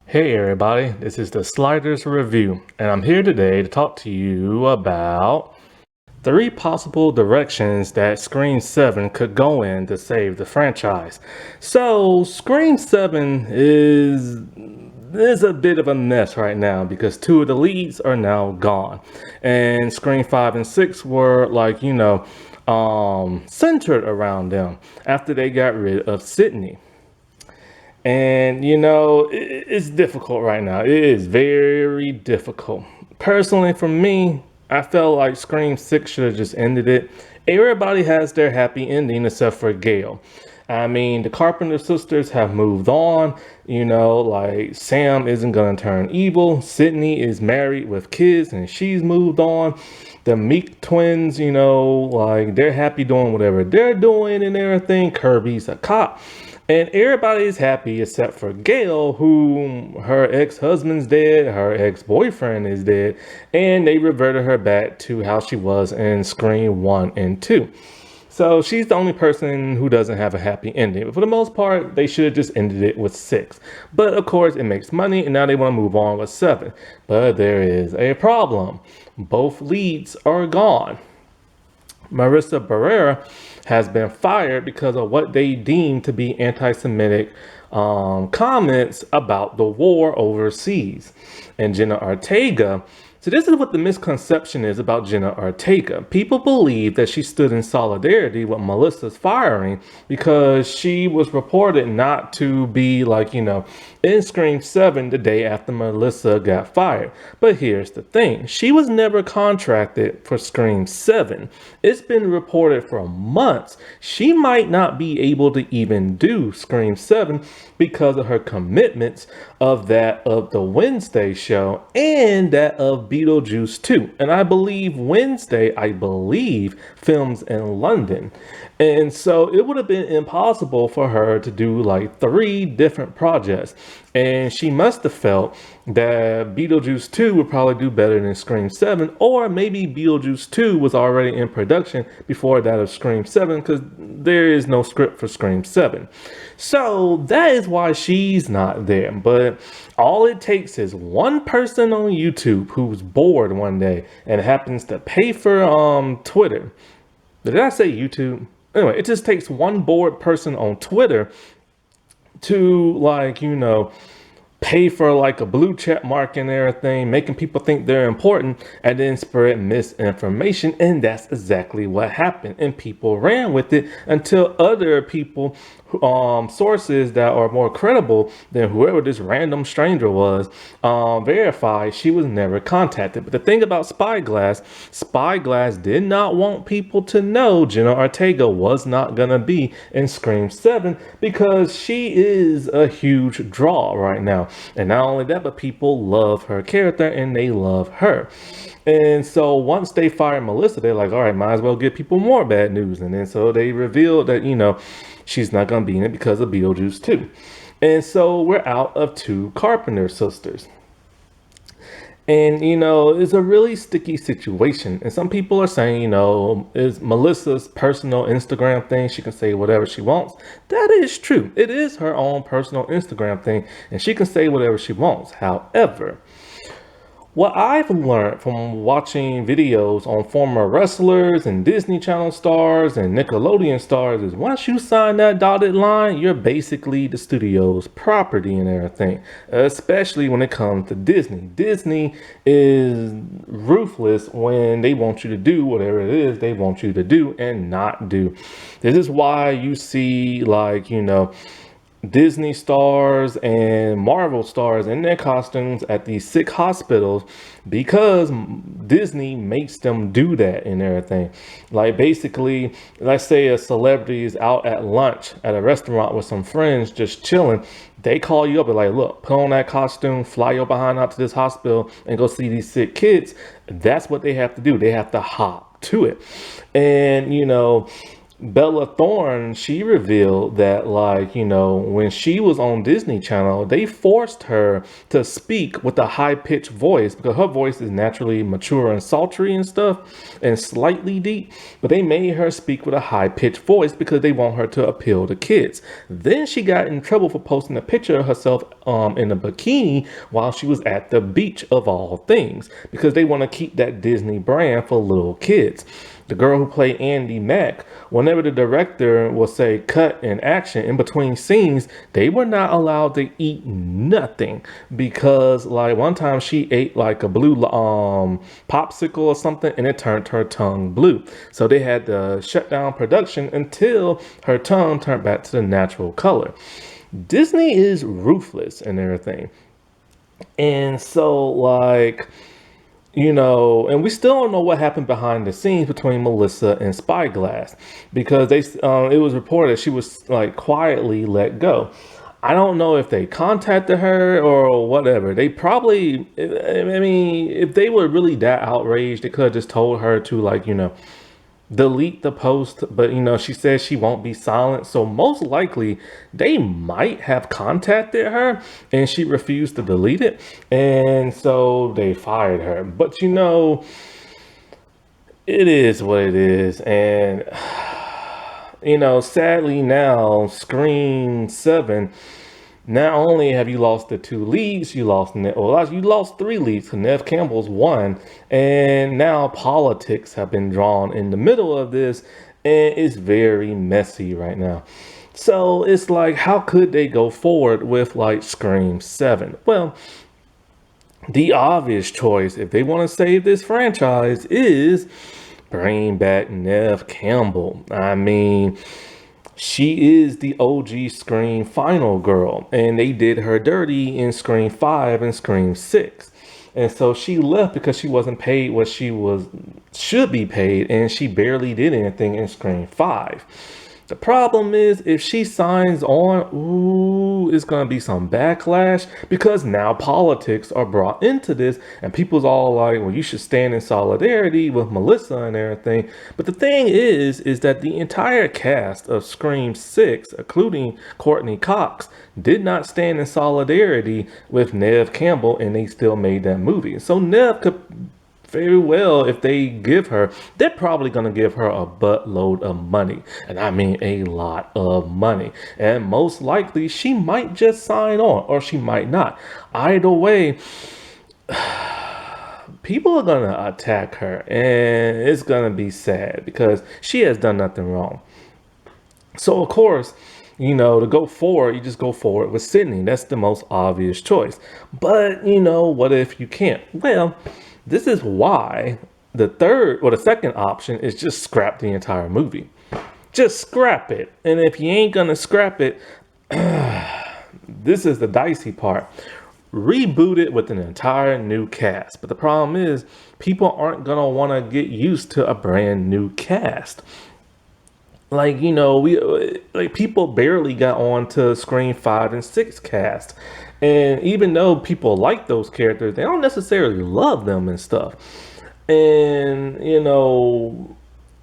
Hey everybody, this is the Sliders Review, and I'm here today to talk to you about three possible directions that Scream 7 could go in to save the franchise. So, Scream 7 is a bit of a mess right now because two of the leads are now gone. And Scream 5 and 6 were centered around them after they got rid of Sydney. And it's difficult right now. It is very difficult. Personally, for me, I felt like Scream 6 should have just ended it. Everybody has their happy ending except for Gail. I mean, the Carpenter sisters have moved on. Like Sam isn't gonna turn evil. Sydney is married with kids and she's moved on. The Meek twins, like they're happy doing whatever they're doing and everything. Kirby's a cop. And everybody's happy except for Gail, who her ex-husband's dead, her ex-boyfriend is dead, and they reverted her back to how she was in Scream 1 and 2. So she's the only person who doesn't have a happy ending. But for the most part, they should have just ended it with 6. But of course, it makes money, and now they want to move on with 7. But there is a problem. Both leads are gone. Marissa Barrera has been fired because of what they deem to be anti-Semitic comments about the war overseas. And Jenna Ortega, so this is what the misconception is about Jenna Ortega. People believe that she stood in solidarity with Melissa's firing because she was reported not to be in Scream 7 the day after Melissa got fired. But here's the thing. She was never contracted for Scream 7. It's been reported for months. She might not be able to even do Scream 7 because of her commitments of that of the Wednesday show and that of Beetlejuice 2. And I believe Wednesday, films in London. And so it would have been impossible for her to do like 3 different projects. And she must have felt that Beetlejuice 2 would probably do better than Scream 7, or maybe Beetlejuice 2 was already in production before that of Scream 7 because there is no script for Scream 7. So that is why she's not there. But all it takes is one person on YouTube who's bored one day and happens to pay for Twitter. Did I say YouTube? Anyway, it just takes one bored person on Twitter to pay for like a blue check mark and everything, making people think they're important and then spread misinformation. And that's exactly what happened. And people ran with it until other people, sources that are more credible than whoever this random stranger was, verified she was never contacted. But the thing about Spyglass did not want people to know Jenna Ortega was not gonna be in Scream 7 because she is a huge draw right now. And not only that, but people love her character and they love her. And so once they fired Melissa, they're like, all right, might as well give people more bad news. And then so they revealed that, she's not going to be in it because of Beetlejuice 2. And so we're out of 2 Carpenter sisters. And, it's a really sticky situation. And some people are saying, is Melissa's personal Instagram thing. She can say whatever she wants. That is true. It is her own personal Instagram thing. And she can say whatever she wants. However, what I've learned from watching videos on former wrestlers and Disney Channel stars and Nickelodeon stars is once you sign that dotted line, you're basically the studio's property and everything, especially when it comes to Disney. Disney is ruthless when they want you to do whatever it is they want you to do and not do. This is why you see Disney stars and Marvel stars in their costumes at these sick hospitals because Disney makes them do that and everything. Like basically, let's say a celebrity is out at lunch at a restaurant with some friends just chilling. They call you up and like, look, put on that costume, fly your behind out to this hospital and go see these sick kids. That's what they have to do. They have to hop to it. And Bella Thorne, she revealed that, like, when she was on Disney Channel, they forced her to speak with a high pitched voice because her voice is naturally mature and sultry and stuff and slightly deep. But they made her speak with a high pitched voice because they want her to appeal to kids. Then she got in trouble for posting a picture of herself in a bikini while she was at the beach, of all things, because they want to keep that Disney brand for little kids. The girl who played Andy Mack, whenever the director will say cut and action in between scenes, they were not allowed to eat nothing because, like, one time she ate like a blue popsicle or something and it turned her tongue blue. So they had to shut down production until her tongue turned back to the natural color. Disney is ruthless and everything. And so, like, and we still don't know what happened behind the scenes between Melissa and Spyglass because it was reported she was like quietly let go. I don't know if they contacted her or whatever. They probably, I mean, if they were really that outraged, they could have just told her to, like, delete the post, but she says she won't be silent, so most likely they might have contacted her and she refused to delete it, and so they fired her. But it is what it is. And sadly now, Scream 7, not only have you lost the two leads, you lost three leads. Neve Campbell's one, and now politics have been drawn in the middle of this, and it's very messy right now. So it's like, how could they go forward with like Scream 7? Well, the obvious choice, if they want to save this franchise, is bring back Neve Campbell. I mean, she is the OG Scream final girl, and they did her dirty in Scream 5 and Scream 6. And so she left because she wasn't paid what should be paid, and she barely did anything in Scream 5. The problem is, if she signs on, it's going to be some backlash because now politics are brought into this and people's all like, well, you should stand in solidarity with Melissa and everything. But the thing is that the entire cast of Scream 6, including Courtney Cox, did not stand in solidarity with Neve Campbell, and they still made that movie. So Neve could very well, if they're probably going to give her a buttload of money. And I mean a lot of money. And most likely she might just sign on, or she might not. Either way, people are going to attack her, and it's going to be sad because she has done nothing wrong. So of course, to go forward, you just go forward with Sydney. That's the most obvious choice. But what if you can't? Well, this is why the second option is just scrap the entire movie. Just scrap it. And if you ain't gonna scrap it, this is the dicey part. Reboot it with an entire new cast. But the problem is, people aren't gonna want to get used to a brand new cast. Like, people barely got on to Scream 5 and 6 cast. And even though people like those characters, they don't necessarily love them and stuff. And,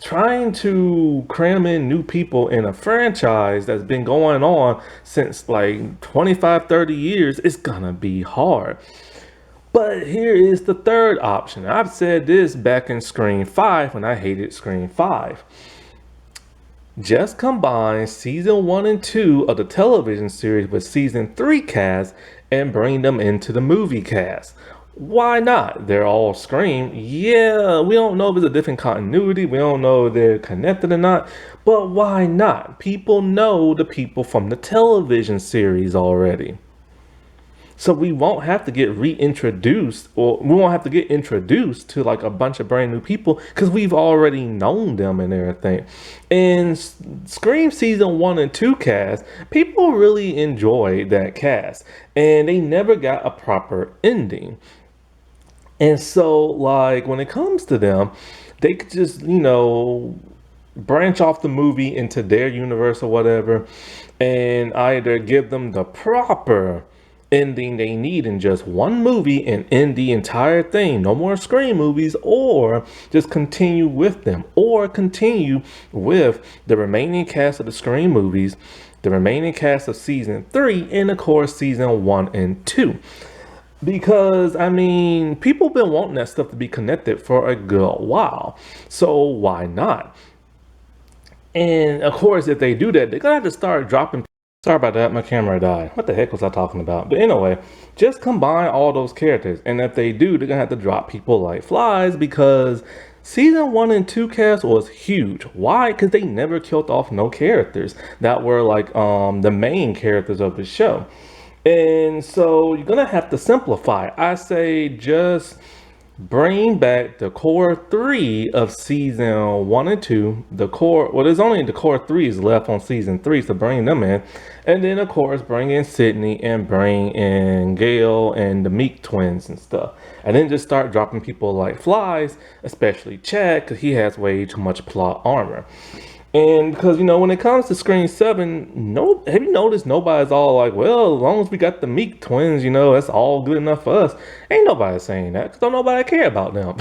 trying to cram in new people in a franchise that's been going on since like 25, 30 years, it's gonna be hard. But here is the third option. I've said this back in Scream 5 when I hated Scream 5. Just combine season 1 and 2 of the television series with season 3 cast and bring them into the movie cast. Why not? They're all Scream. Yeah, we don't know if it's a different continuity. We don't know if they're connected or not. But why not? People know the people from the television series already. So we won't have to get reintroduced, or we won't have to get introduced to like a bunch of brand new people because we've already known them and everything. And Scream season 1 and 2 cast, people really enjoyed that cast, and they never got a proper ending. And so, like, when it comes to them, they could just, branch off the movie into their universe or whatever, and either give them the proper ending they need in just one movie and end the entire thing. No more Scream movies, or just continue with them, or continue with the remaining cast of the Scream movies, the remaining cast of season 3, and of course season 1 and 2. Because I mean, people been wanting that stuff to be connected for a good while, so why not? And of course, if they do that, they're gonna have to start dropping. Sorry about that, my camera died. What the heck was I talking about? But anyway, just combine all those characters, and if they do, they're gonna have to drop people like flies, because season 1 and 2 cast was huge. Why? Because they never killed off no characters that were like the main characters of the show. And so you're gonna have to simplify. I say just bring back the core 3 of season 1 and 2. The core, well, there's only the core 3s left on season 3, so bring them in. And then of course bring in Sydney and bring in Gail and the Meek twins and stuff. And then just start dropping people like flies, especially Chad, because he has way too much plot armor. And because, you know, when it comes to Scream 7, no, have you noticed nobody's all like, well, as long as we got the Meek twins, you know, that's all good enough for us. Ain't nobody saying that, because don't nobody care about them.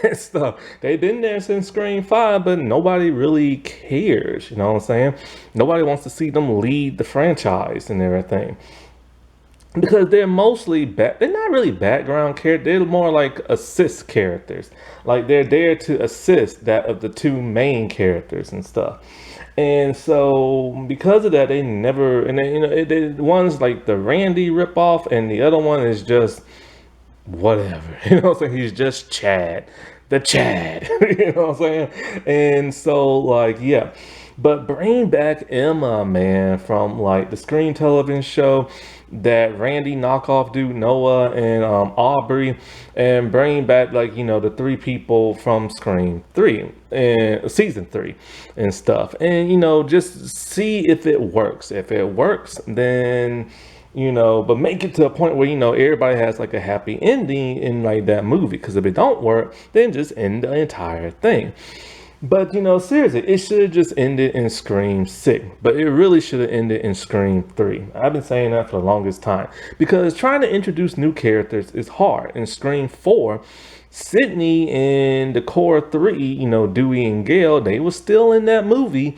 And stuff. They've been there since Scream 5, but nobody really cares, you know what I'm saying? Nobody wants to see them lead the franchise and everything. Because they're mostly they're not really background characters, they're more like assist characters. Like they're there to assist that of the two main characters and stuff. And so because of that, they never, and then, you know, one's like the Randy ripoff, and the other one is just whatever. You know what I'm saying? He's just Chad. The Chad. You know what I'm saying? And so like, yeah. But bring back Emma, man, from like the Screen television show, that Randy knockoff dude, Noah, and Aubrey, and bring back, like, you know, the 3 people from Scream 3 and season 3 and stuff. And, you know, just see if it works. If it works, then, you know, but make it to a point where, you know, everybody has like a happy ending in like that movie. Because if it don't work, then just end the entire thing. But, you know, seriously, it should have just ended in Scream 6. But it really should have ended in Scream 3. I've been saying that for the longest time. Because trying to introduce new characters is hard. In Scream 4, Sydney and the core 3, you know, Dewey and Gail, they were still in that movie.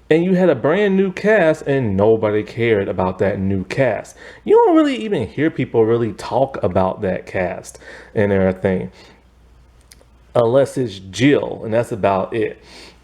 And you had a brand new cast, and nobody cared about that new cast. You don't really even hear people really talk about that cast and everything, unless it's Jill, and that's about it.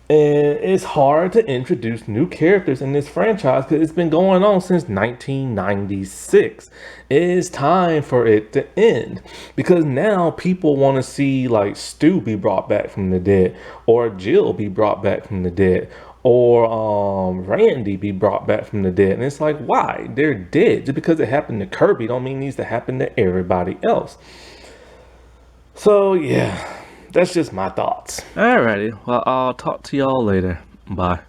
And it's hard to introduce new characters in this franchise because it's been going on since 1996. It is time for it to end, because now people want to see like Stu be brought back from the dead, or Jill be brought back from the dead, or Randy be brought back from the dead. And it's like, why? They're dead. Just because it happened to Kirby don't mean it needs to happen to everybody else. So yeah, that's just my thoughts. Alrighty, well, I'll talk to y'all later. Bye.